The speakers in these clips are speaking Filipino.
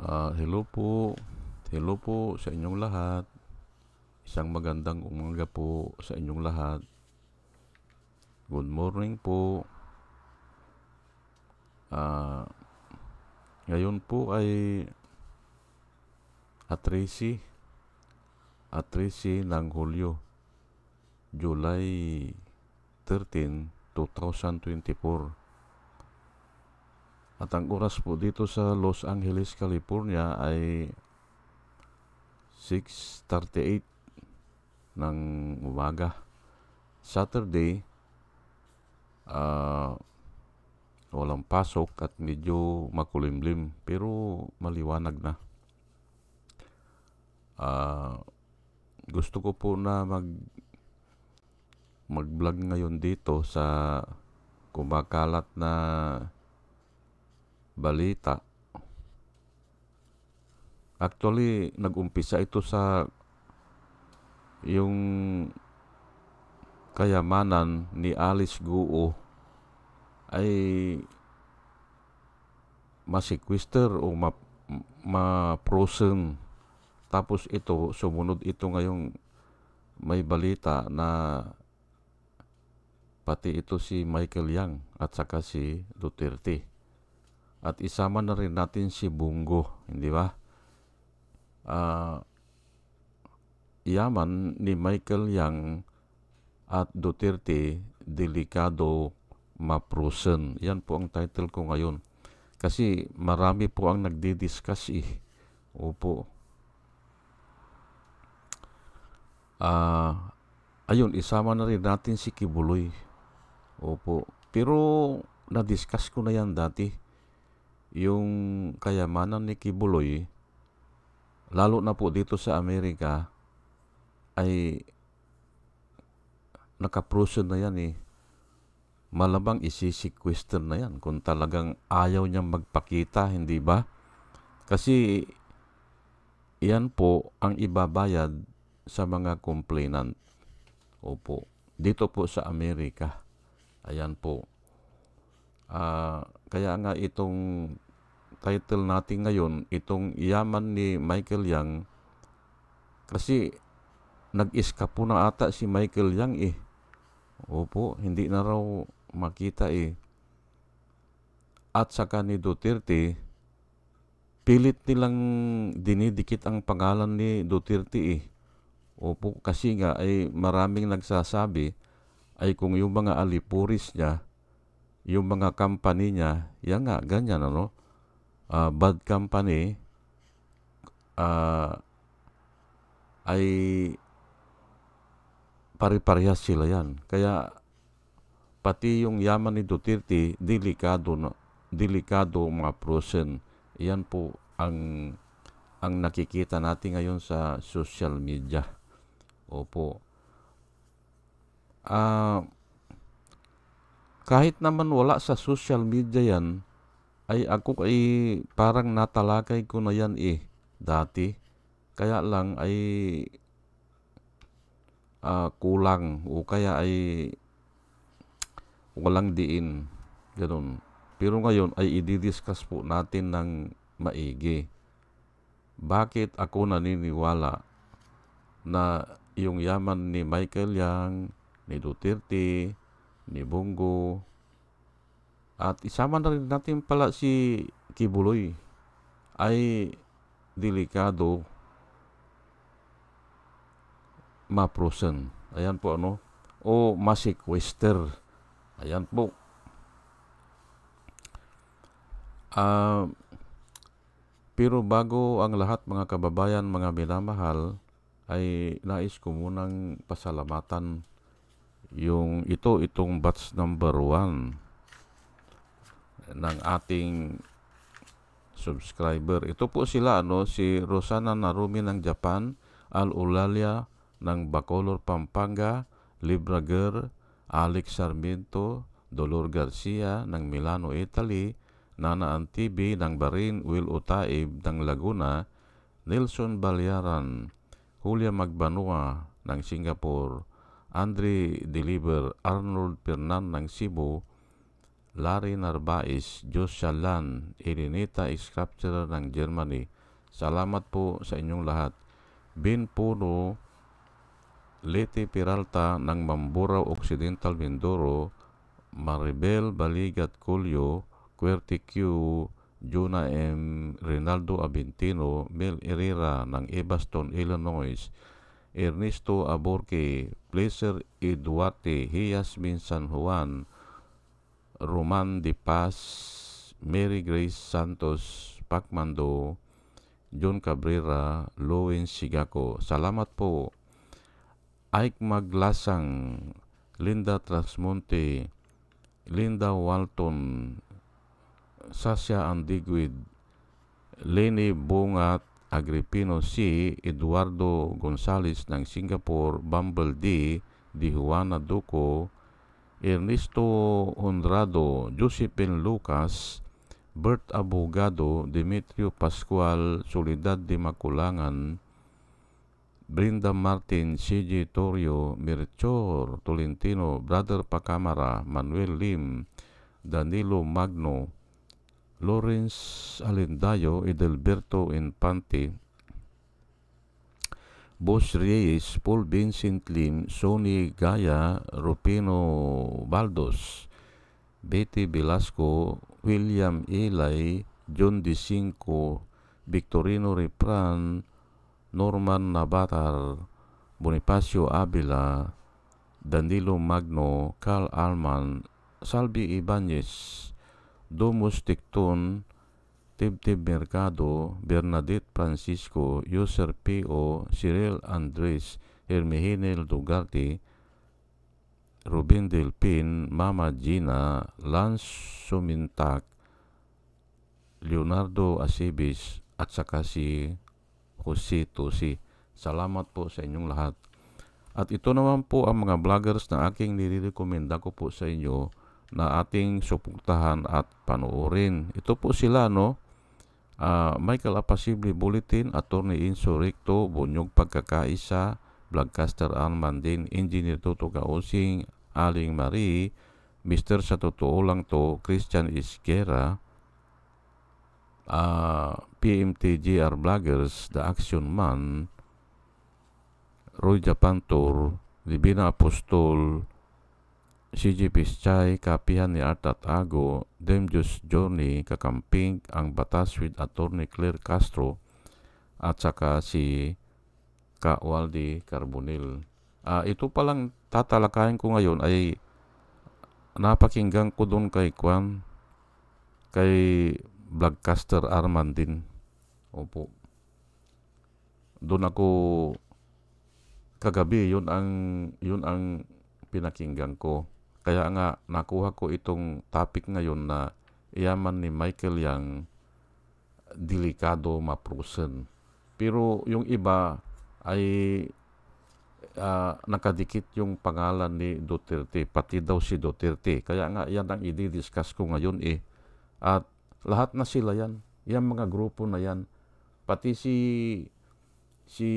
Hello po. Hello po sa inyong lahat. Isang magandang umaga po sa inyong lahat. Good morning po. Ah, Ngayon po ay Atrisi ng Hulyo, July 13, 2024. At ang oras po dito sa Los Angeles, California ay 6:38 ng umaga. Saturday, walang pasok at medyo makulimlim pero maliwanag na. Gusto ko po na mag-vlog ngayon dito sa kumakalat na balita. Actually, nag-umpisa ito sa yung kayamanan ni Alice Guo ay ma-sequester o ma-frozen. Tapos ito, sumunod ito ngayong may balita na pati ito si Michael Yang at saka si Duterte. At isama na rin natin si Bungo, hindi ba? Yaman ni Michael Yang at Duterte, delikado ma-frozen. Yan po ang title ko ngayon. Kasi marami po ang nagdi-discuss Opo. Ayun, isama na rin natin si Kibuloy. Opo. Pero na-discuss ko na yan dati. Yung kayamanan ni Kibuloy, lalo na po dito sa Amerika, ay naka-frozen na yan Malamang isi-sequester na yan kung talagang ayaw niyang magpakita, hindi ba? Kasi yan po ang ibabayad sa mga complainant. Opo. Dito po sa Amerika. Ayan po. Kaya nga itong title natin ngayon, itong yaman ni Michael Yang, kasi nag-escape na ata si Michael Yang Opo, hindi na raw makita At saka ni Duterte, pilit nilang dinidikit ang pangalan ni Duterte Opo, kasi nga ay maraming nagsasabi ay kung yung mga alipuris niya, yung mga company niya, yan nga, ganyan bad company, ay pare-parehas sila yan. Kaya pati yung yaman ni Duterte, delikado mga frozen. Yan po ang nakikita natin ngayon sa social media. Opo. Kahit naman wala sa social media yan, ay ako ay parang natalakay ko na yan dati. Kaya lang ay kulang o kaya ay walang diin. Ganun. Pero ngayon ay i-discuss po natin ng maigi. Bakit ako naniniwala na yung yaman ni Michael Yang, ni Duterte, ni Bongo, at isama na rin natin pala si Kibuloy, ay delikado ma-frozen. Ayan po o ma-sequester. Ayan po. Pero bago ang lahat, mga kababayan, mga minamahal, ay nais ko munang pasalamatan itong batch number 1 ng ating subscriber. Ito po sila, si Rosana Narumi ng Japan, Al Ulalia ng Bacolor, Pampanga, Librager, Alex Sarmiento, Dolor Garcia ng Milano, Italy, Nana Antibi ng Barin, Will Utaib ng Laguna, Nelson Balyaran, Julia Magbanua ng Singapore, Andre Deliver, Arnold Pernan ng Cebu, Larry Narvaez, Joshua Lan, Elinita Scripture ng Germany. Salamat po sa inyong lahat. Bin Puno, Leti Peralta ng Mamburao Occidental, Mindoro, Maribel Baligat Culio, Querte Q, Juna M. Rinaldo Abintino, Mel Herrera ng Evanston, Illinois, Ernesto Aborque, Placer E. Duarte, Hiasmin San Juan, Roman De Paz, Mary Grace Santos Pacmando, John Cabrera, Lowen Sigako. Salamat po. Ike Maglasang, Linda Trasmonte, Linda Walton, Sasha Andiguid, Lenny Bungat Agripino C, Eduardo Gonzales ng Singapore, Bumble D, Di Juana Duco, Ernesto Honrado, Josephine Lucas, Bert Abogado, Demetrio Pascual, Soledad de Maculangan, Brenda Martin, CJ Torrio, Mirchor Tolentino, Brother Pacamara, Manuel Lim, Danilo Magno, Lawrence Alendayo, Edelberto Infante, Boss Reyes, Paul Vincent Lim, Sonny Gaya, Rupino Baldos, Betty Velasco, William Eli, John DeCinco, Victorino Repran, Norman Nabatar, Bonifacio Avila, Danilo Magno, Carl Alman, Salvi Ibanez, Domus Ticton, Tibtib Mercado, Bernadette Francisco, User P.O., Cyril Andres, Hermihinel Dugarte, Ruben Delpin, Mama Gina, Lance Sumintak, Leonardo Asibis, at saka si Jose Tosi. Salamat po sa inyong lahat. At ito naman po ang mga vloggers na aking nire-recommenda ko po sa inyo na ating suportahan at panoorin. Ito po sila, no? Michael Apasible Bulletin, Attorney Inso Recto, Bunyog Pagkakaisa, Vlogcaster Armandin, Engineer Toto Kausing, Aling Marie, Mr. Sa Totoo Lang To, Christian Isguera, PMTGR Vloggers, The Action Man, Roy Japantor, Divina Apostol, CG Pischay, Kapihan ni Art at Ago, Demjus Journey, Kakamping, Ang Batas with Attorney Claire Castro, at saka si Ka Waldi Carbonil. Ito palang tatalakayin ko ngayon ay napakinggan ko doon kay Kwan, kay Vlogcaster Armandin. Opo. Doon ako kagabi, yun ang pinakinggan ko. Kaya nga nakuha ko itong topic ngayon na yaman ni Michael yang delikado maprosen. Pero yung iba ay nakadikit yung pangalan ni Duterte, pati daw si Duterte. Kaya nga yan ang i-discuss ko ngayon eh. At lahat na sila yan. Yan mga grupo na yan. Pati si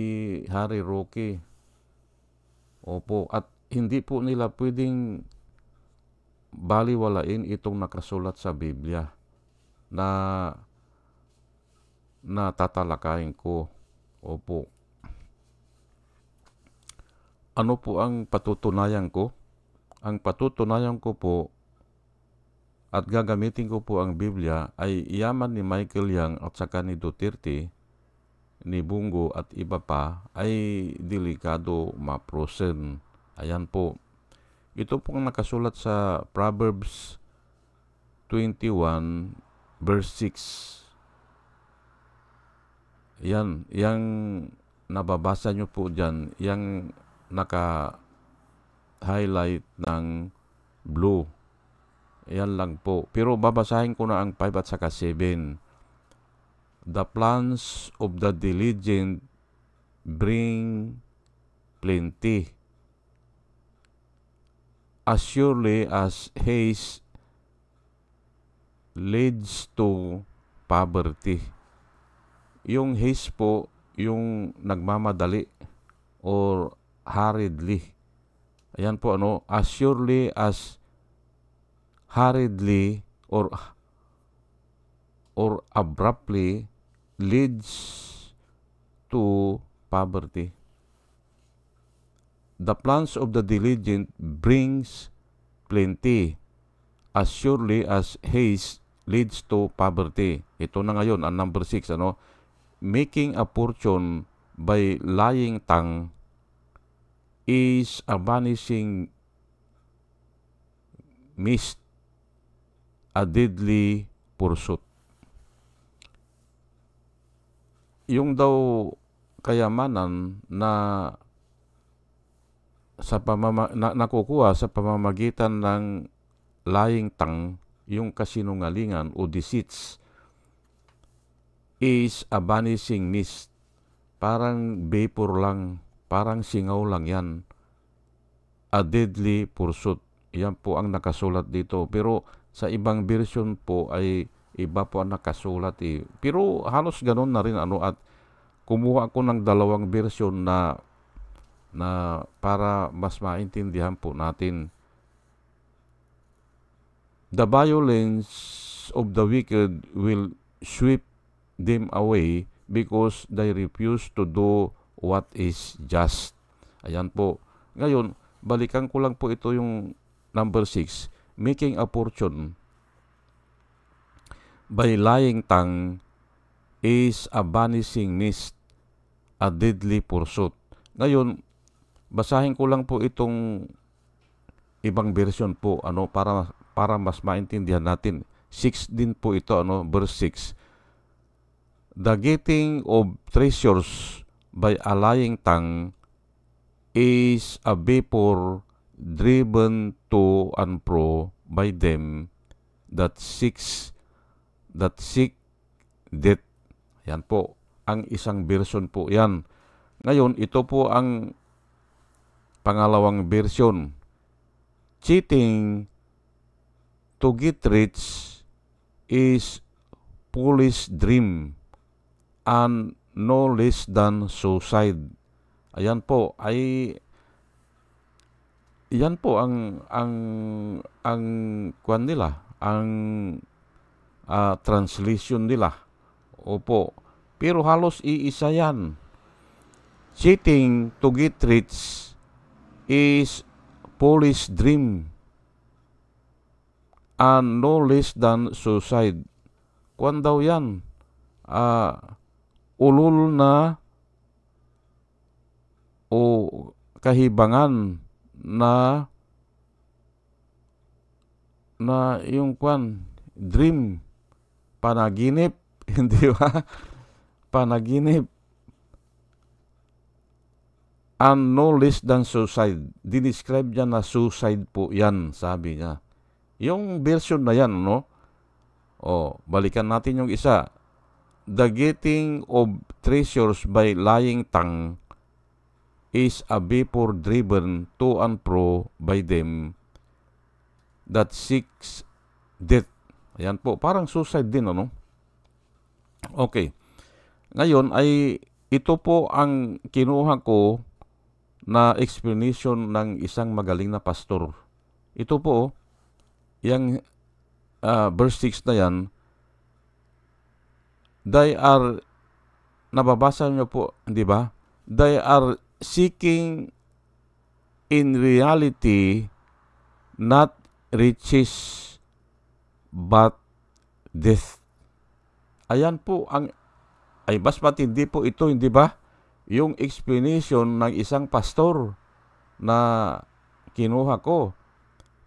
Harry Roque. Opo. At hindi po nila pwedeng baliwalain itong nakasulat sa Biblia na tatalakayin ko. Opo. Ano po ang patutunayan ko? Ang patutunayan ko po at gagamitin ko po ang Biblia ay yaman ni Michael Yang at saka ni Duterte, ni Bungo at iba pa ay delikado maprosen. Ayan po. Ito pong nakasulat sa Proverbs 21 verse 6. Yan, yang nababasa nyo po dyan, yang naka-highlight ng blue. Yan lang po. Pero babasahin ko na ang 5 at saka 7. The plans of the diligent bring plenty, as surely as haste leads to poverty. Yung haste po, yung nagmamadali or hurriedly. Ayan po, as surely as hurriedly or abruptly leads to poverty. The plans of the diligent brings plenty, as surely as haste leads to poverty. Ito na ngayon ang number 6, making a fortune by lying tongue is a vanishing mist, a deadly pursuit. Yung daw kayamanan na nakukuha sa pamamagitan ng lying tongue, yung kasinungalingan o deceits, is a vanishing mist. Parang vapor lang, parang singaw lang yan. A deadly pursuit. Yan po ang nakasulat dito. Pero sa ibang version po ay iba po ang nakasulat eh. Pero halos ganun na rin at kumuha ako ng dalawang version na para mas maintindihan po natin. The violence of the wicked will sweep them away because they refuse to do what is just. Ayan po. Ngayon, balikan ko lang po ito yung number 6, making a fortune by lying tongue is a vanishing mist, a deadly pursuit. Ngayon, basahin ko lang po itong ibang version po para mas maintindihan natin. 6 din po ito verse 6. The getting of treasures by a lying tongue is a vapor driven to and fro by them that seek death. Yan po ang isang version po yan. Ngayon, ito po ang pangalawang version. Cheating to get rich is foolish dream and no less than suicide. Ayan po yan po ang kwan nila, ang translation nila. Opo. Pero halos iisa yan. Cheating to get rich is foolish dream and no less than suicide. Kwan daw yan. Ulol na o kahibangan na yung kwan, dream, panaginip, hindi ba? Panaginip. And no less than suicide. Dinescribe niya na suicide po yan, sabi niya. Yung version na yan, balikan natin yung isa. The getting of treasures by lying tongue is a vapor driven to and fro by them that seeks death. Ayan po, parang suicide din, Okay. Ngayon ay ito po ang kinuha ko na explanation ng isang magaling na pastor. Ito po, yung verse 6 na yan, they are, nababasa nyo po, di ba? They are seeking in reality not riches but death. Ayan po ay mas matindi po ito, hindi ba? Yung explanation ng isang pastor na kinuha ko.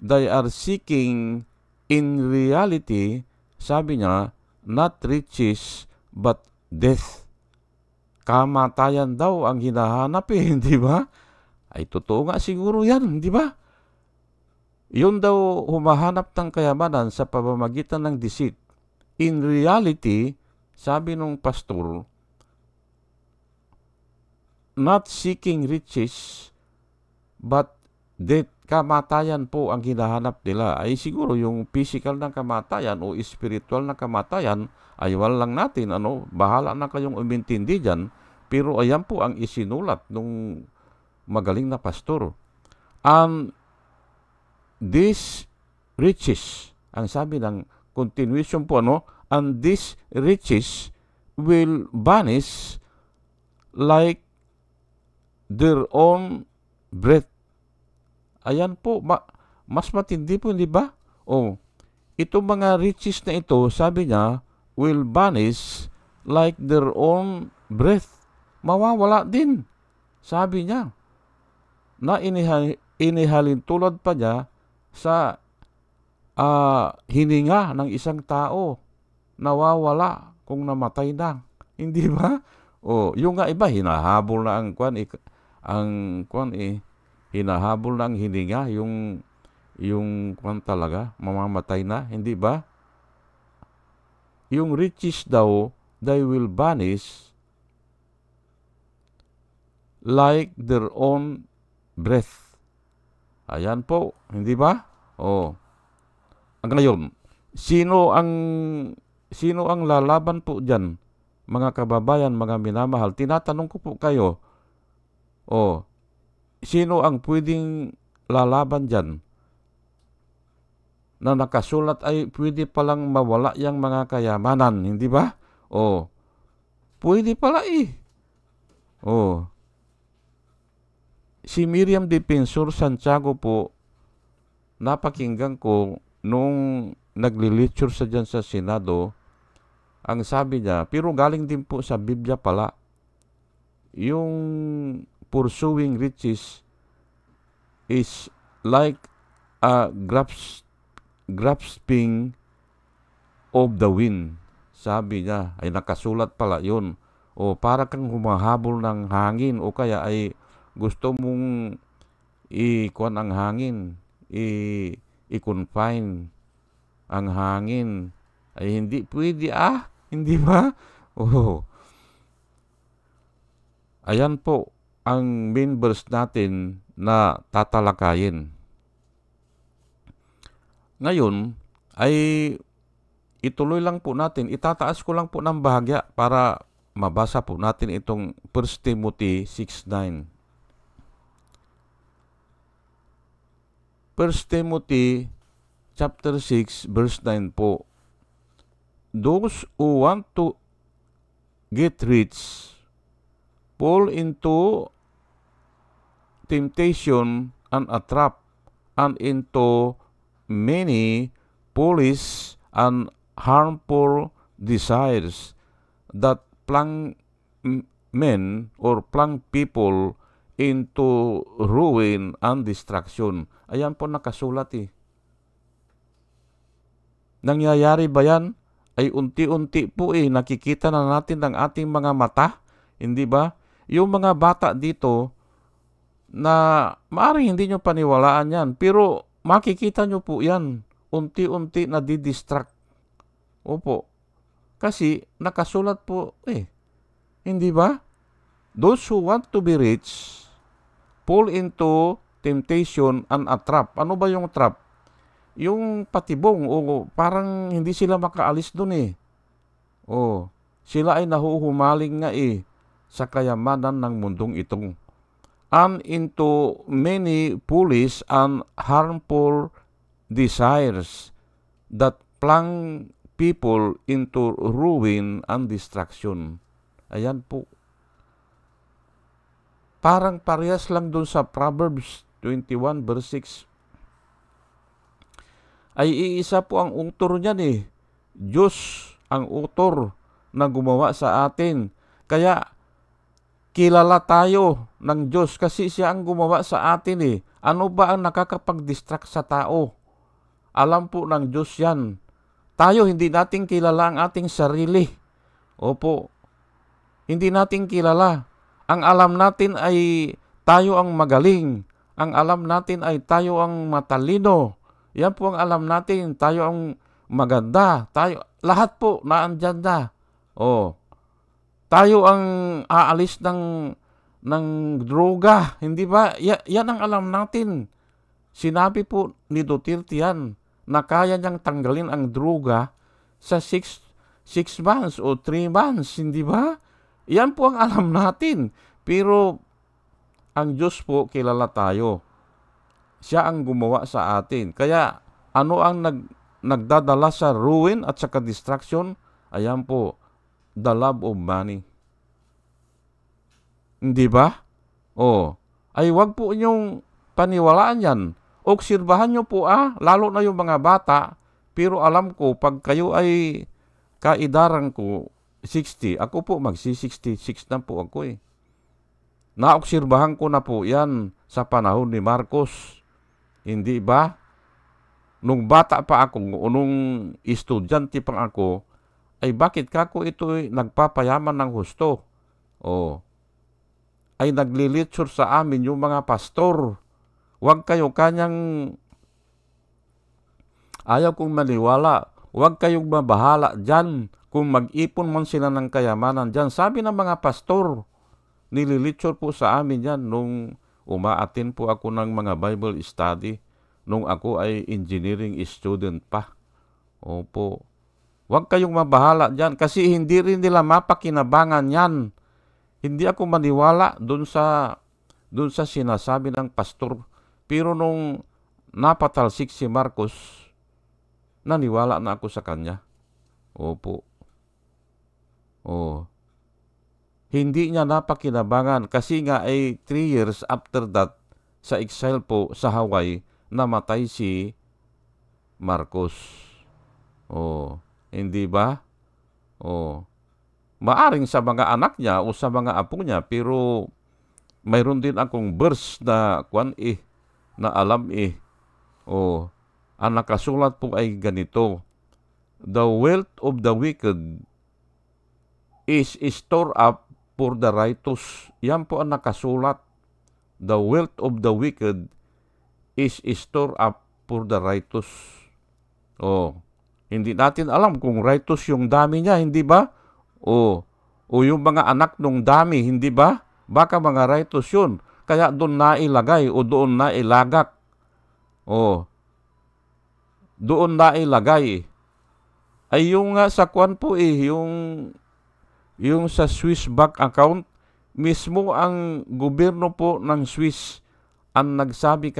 They are seeking in reality, sabi niya, not riches but death. Kamatayan daw ang hinahanap hindi ba? Ay totoo nga siguro yan, hindi ba? Yun daw humahanap ng kayamanan sa pamamagitan ng deceit. In reality, sabi nung pastor, not seeking riches, but death. Kamatayan po ang hinahanap nila. Ay siguro yung physical na kamatayan o spiritual na kamatayan, ay wala lang natin, bahala na kayong umintindi dyan. Pero ayan po ang isinulat nung magaling na pastor. And these riches, Ang sabi ng continuation po, and these riches will vanish like their own breath. Ayan po, mas matindi po, hindi ba? Itong mga riches na ito, sabi niya, will vanish like their own breath. Mawawala din, sabi niya. Na inihalin tulad pa niya sa hininga ng isang tao. Nawawala kung namatay na. Hindi ba? Yung nga iba, hinahabol na hinahabol na ang hininga, yung talaga, mamamatay na, hindi ba? Yung riches daw, they will vanish like their own breath. Ayan po, hindi ba? Ang ngayon, sino ang lalaban po dyan? Mga kababayan, mga minamahal, tinatanong ko po kayo, sino ang pwedeng lalaban dyan? Na nakasulat ay pwede palang mawala yung mga kayamanan, hindi ba? Pwede pala Si Miriam Defensor Santiago po, napakinggan ko nung nagli-lecture sa dyan sa Senado, ang sabi niya, pero galing din po sa Biblia pala, yung pursuing riches is like a grasping of the wind. Sabi niya, ay nakasulat pala yun. Para kang humahabol ng hangin, o kaya ay gusto mong ikuan ang hangin, i-confine ang hangin, ay hindi pwede hindi ba? Ayan po ang main verse natin na tatalakayin. Ngayon ay ituloy lang po natin, itataas ko lang po ng bahagya para mabasa po natin itong 1 Timothy 6:9. 1 Timothy chapter 6 verse 9 po. Those who want to get rich fall into temptation and a trap, and into many foolish and harmful desires that plunge men or plunge people into ruin and destruction. Ayan po nakasulat Nangyayari ba yan? Ay unti-unti po nakikita na natin ng ating mga mata, hindi ba? Yung mga bata dito na maaaring hindi nyo paniwalaan yan, pero makikita nyo po yan, unti-unti na di-distract. Opo. Kasi nakasulat po hindi ba? Those who want to be rich fall into temptation and a trap. Ano ba yung trap? Yung patibong, parang hindi sila makaalis dun sila ay nahuhumaling nga sa kayamanan ng mundong itong. And into many foolish and harmful desires that plunge people into ruin and destruction. Ayan po. Parang parehas lang dun sa Proverbs 21 verse 6. Ay iisa po ang author niyan Diyos ang author na gumawa sa atin. Kaya kilala tayo ng Diyos kasi siya ang gumawa sa atin Ano ba ang nakakapag-distract sa tao? Alam po ng Diyos yan. Tayo hindi natin kilala ang ating sarili. Opo. Hindi natin kilala. Ang alam natin ay tayo ang magaling. Ang alam natin ay tayo ang matalino. Yan po ang alam natin. Tayo ang maganda. Lahat po naandyan na. Tayo ang aalis ng droga. Hindi ba? Yan ang alam natin. Sinabi po ni Duterte yan na kaya niyang tanggalin ang droga sa 6 months o 3 months. Hindi ba? Yan po ang alam natin. Pero ang Diyos po kilala tayo. Siya ang gumawa sa atin. Kaya ano ang nagdadala sa ruin at saka distraction, ayan po, the love of money. Hindi ba? Ay wag po inyong paniwalaan yan. Obserbahan nyo po lalo na yung mga bata. Pero alam ko, pag kayo ay kaidaran ko, 60, ako po magsi-66 na po ako eh. Naobserbahan ko na po yan sa panahon ni Marcos. Hindi ba? Nung bata pa ako, nung estudyante pa ako, ay bakit kako ito nagpapayaman ng husto? Ay naglilitsur sa amin yung mga pastor. Huwag kayo kanyang, ayaw kong maniwala, huwag kayong mabahala dyan kung mag-ipon man sila ng kayamanan dyan. Sabi ng mga pastor, nililitsur po sa amin yan nung umaatin po ako ng mga Bible study, nung ako ay engineering student pa. Opo. Huwag kayong mabahala dyan kasi hindi rin nila mapakinabangan yan. Hindi ako maniwala dun sa sinasabi ng pastor. Pero nung napatalsik si Marcos, naniwala na ako sa kanya. Opo. Hindi niya napakinabangan kasi nga ay 3 years after that, sa exile po sa Hawaii, namatay si Marcos. Hindi ba? Maaring sa mga anak niya o sa mga apo niya, pero mayroon din akong verse na na alam ang nakasulat po ay ganito: the wealth of the wicked is stored up for the righteous. Yan po ang nakasulat. The wealth of the wicked is stored up for the righteous. Hindi natin alam kung righteous yung dami niya, hindi ba? O yung mga anak nung dami, hindi ba? Baka mga righteous yun. Kaya doon nailagay o doon nailagak. Doon nailagay. Ay yung sa kwan po yung sa Swiss bank account, mismo ang gobyerno po ng Swiss ang nagsabi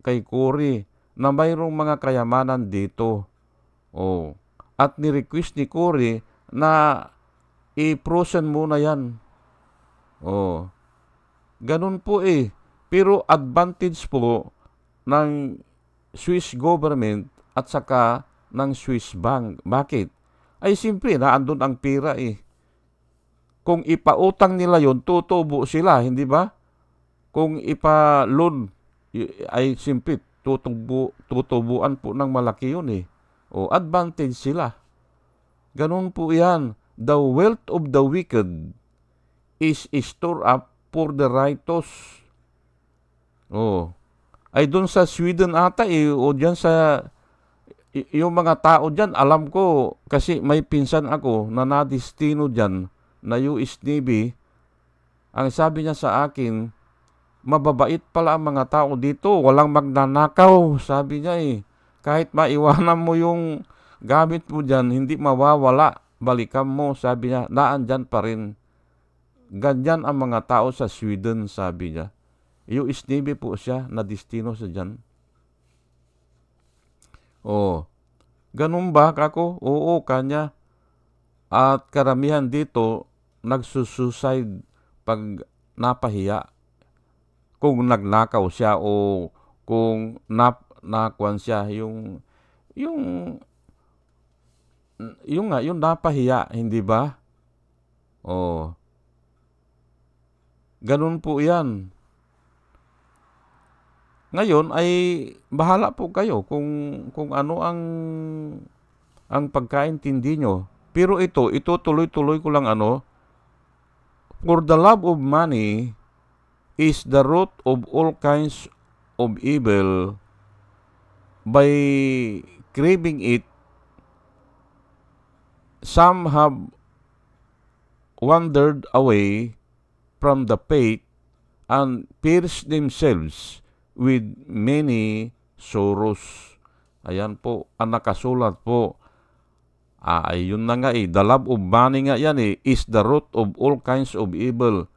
kay Cory na mayroong mga kayamanan dito. At ni-request ni Cory na i-frozen muna yan. Ganun po Pero advantage po ng Swiss government at saka ng Swiss bank. Bakit? Ay simple, naandun ang pera Kung ipautang nila yon, tutubo sila, hindi ba? Kung ipa-loan, ay simple, tutubuan po ng malaki yun advantage sila. Ganun po yan. The wealth of the wicked is stored up for the righteous. Ay doon sa Sweden ata o dyan sa yung mga tao dyan, alam ko kasi may pinsan ako na nadistino dyan na US Navy. Ang sabi niya sa akin, mababait pala ang mga tao dito, walang magnanakaw, sabi niya Kahit maiwanan mo yung gamit mo dyan, hindi mawawala, balikan mo, sabi niya, naandyan pa rin. Ganyan ang mga tao sa Sweden, sabi niya. US Navy po siya, na destino sa dyan. Ganun ba kako? Oo, kanya. At karamihan dito, nagsusuicide pag napahiya. Kung nagnakaw siya o kung nakuan siya, yung napahiya, hindi ba? Ganun po yan. Ngayon ay bahala po kayo kung ano ang pagkaintindi nyo. Pero ito tuloy-tuloy ko lang for the love of money is the root of all kinds of evil. By craving it, some have wandered away from the faith and pierced themselves with many sorrows. Ayan po, ang nakasulat po. Ayun na nga the love of money nga yan is the root of all kinds of evil.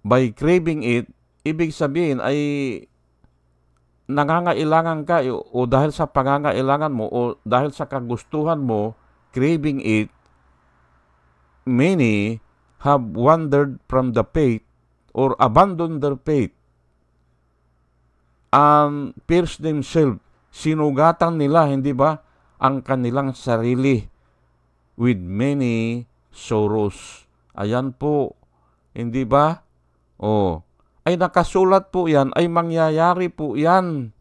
By craving it, ibig sabihin ay nangangailangan ka o dahil sa pangangailangan mo o dahil sa kagustuhan mo, craving it, many have wandered from the faith or abandoned their faith and pierced themselves. Sinugatan nila, hindi ba, ang kanilang sarili with many sorrows. Ayan po, hindi ba? Ay nakasulat po yan, ay mangyayari po yan.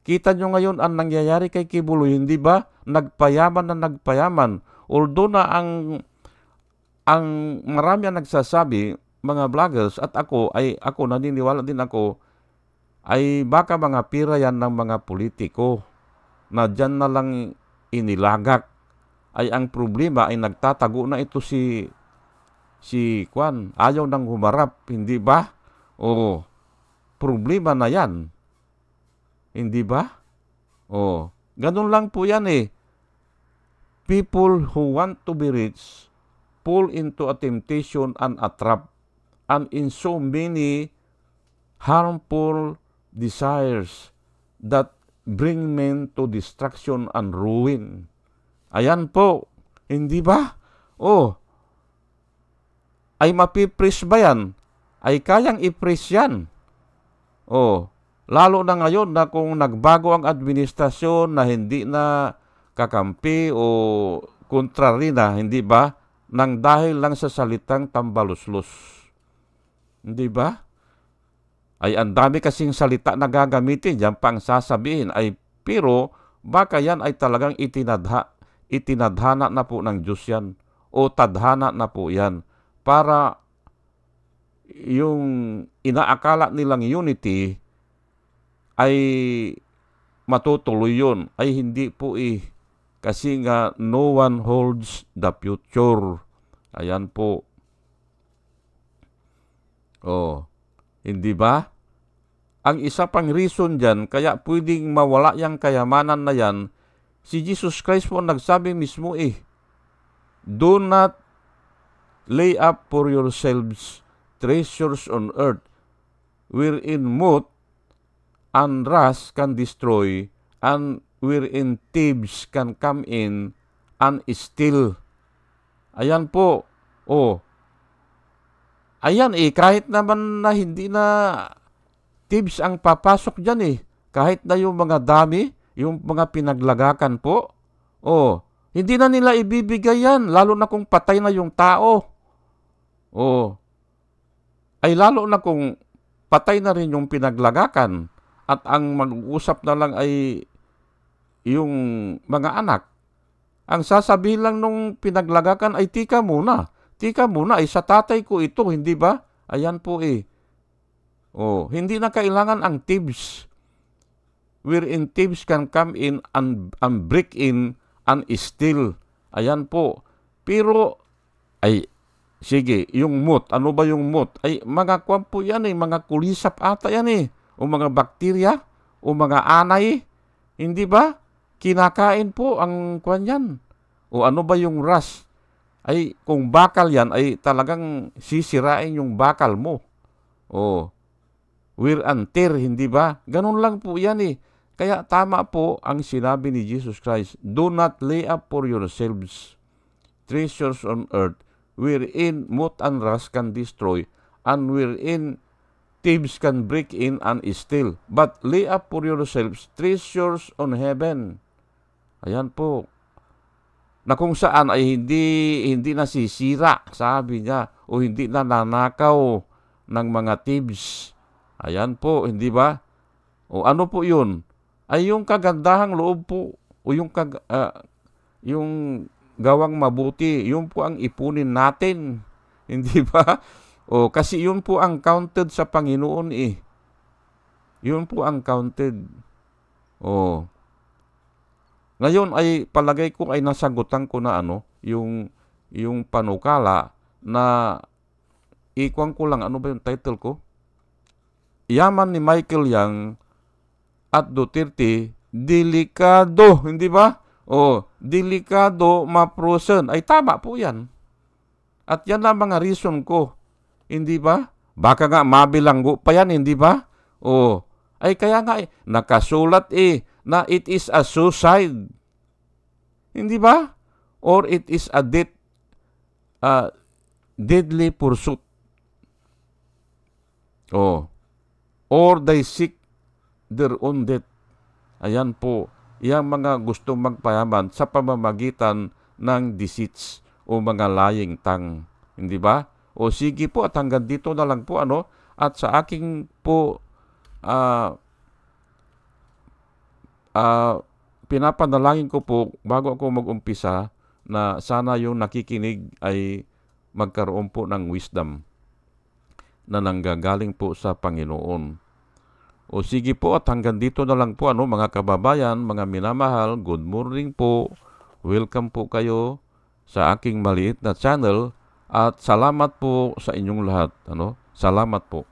Kita nyo ngayon ang nangyayari kay Kibuloy, hindi ba? Nagpayaman na nagpayaman. Although na ang marami ang nagsasabi, mga vloggers, at ako naniniwala din ako, ay baka mga pira yan ng mga politiko na dyan na lang inilagak. Ay ang problema ay nagtatago na ito si Kwan, ayaw nang humarap, hindi ba? Problema na yan. Hindi ba? Ganun lang po yan eh. People who want to be rich fall into a temptation and a trap and in so many harmful desires that bring men to destruction and ruin. Ayan po. Hindi ba? Ay mapipris ba yan? Ay kayang ipris yan. Lalo na ngayon na kung nagbago ang administrasyon na hindi na kakampi o kontrary na, hindi ba? Nang dahil lang sa salitang tambaluslos. Hindi ba? Ay ang dami kasing salita na gagamitin, diyan pang sasabihin. Pero baka yan ay talagang itinadhana na po ng Diyos yan. O tadhana na po yan. Para yung inaakala nilang unity ay matutuloy yun. Ay hindi po kasi nga no one holds the future. Ayan po. Hindi ba? Ang isa pang reason dyan, kaya pwedeng mawala yung kayamanan na yan, si Jesus Christ po nagsabi mismo do not lay up for yourselves treasures on earth, wherein moth and rust can destroy, and wherein thieves can come in and steal. Ayan po. Ayan kahit naman na hindi na thieves ang papasok dyan kahit na yung mga dami, yung mga pinaglagakan po, hindi na nila ibibigay yan, lalo na kung patay na yung tao. Ay lalo na kung patay na rin yung pinaglagakan at ang mag-uusap na lang ay yung mga anak. Ang sasabihin lang nung pinaglagakan ay tika muna, ay sa tatay ko ito, hindi ba? Ayan po hindi na kailangan ang thieves, wherein thieves can come in and break in and steal. Ayan po. Pero sige, yung moth, ano ba yung moth? Ay mga kwan po yan mga kulisap ata yan o mga bakterya, o mga anay, hindi ba? Kinakain po ang kwan yan. O ano ba yung rust? Ay kung bakal yan, ay talagang sisirain yung bakal mo. Wear and tear, hindi ba? Ganun lang po yan Kaya tama po ang sinabi ni Jesus Christ, do not lay up for yourselves treasures on earth, wherein moth and rust can destroy, and wherein thieves can break in and steal. But lay up for yourselves treasures on heaven. Ayan po. Na kung saan ay hindi nasisira, sabi niya, o hindi na nanakaw ng mga thieves. Ayan po, hindi ba? O ano po yun? Ay yung kagandahang loob po, o yung gawang mabuti, yun po ang ipunin natin. Hindi ba? Kasi yun po ang counted sa Panginoon Yun po ang counted. Ngayon ay palagay ko ay nasagutan ko na yung panukala na ikuan ko lang, ano ba yung title ko? Yaman ni Michael Yang at Duterte, delikado, hindi ba? Delikado ma-frozen. Ay tama po yan. At yan ang mga reason ko. Hindi ba? Baka nga mabilanggo pa yan, hindi ba? Ay kaya nga nakasulat na it is a suicide. Hindi ba? Or it is a deadly pursuit. Or they seek their own death. Ayan po, yung mga gustong magpayaman sa pamamagitan ng deceits o mga lying tongue. Hindi ba? O sige po, at hanggang dito na lang po, at sa aking po pinapanalangin ko po bago ako mag-umpisa na sana yung nakikinig ay magkaroon po ng wisdom na nanggagaling po sa Panginoon. O sige po, at hanggang dito na lang po, mga kababayan, mga minamahal, good morning po. Welcome po kayo sa aking maliit na channel at salamat po sa inyong lahat. Salamat po.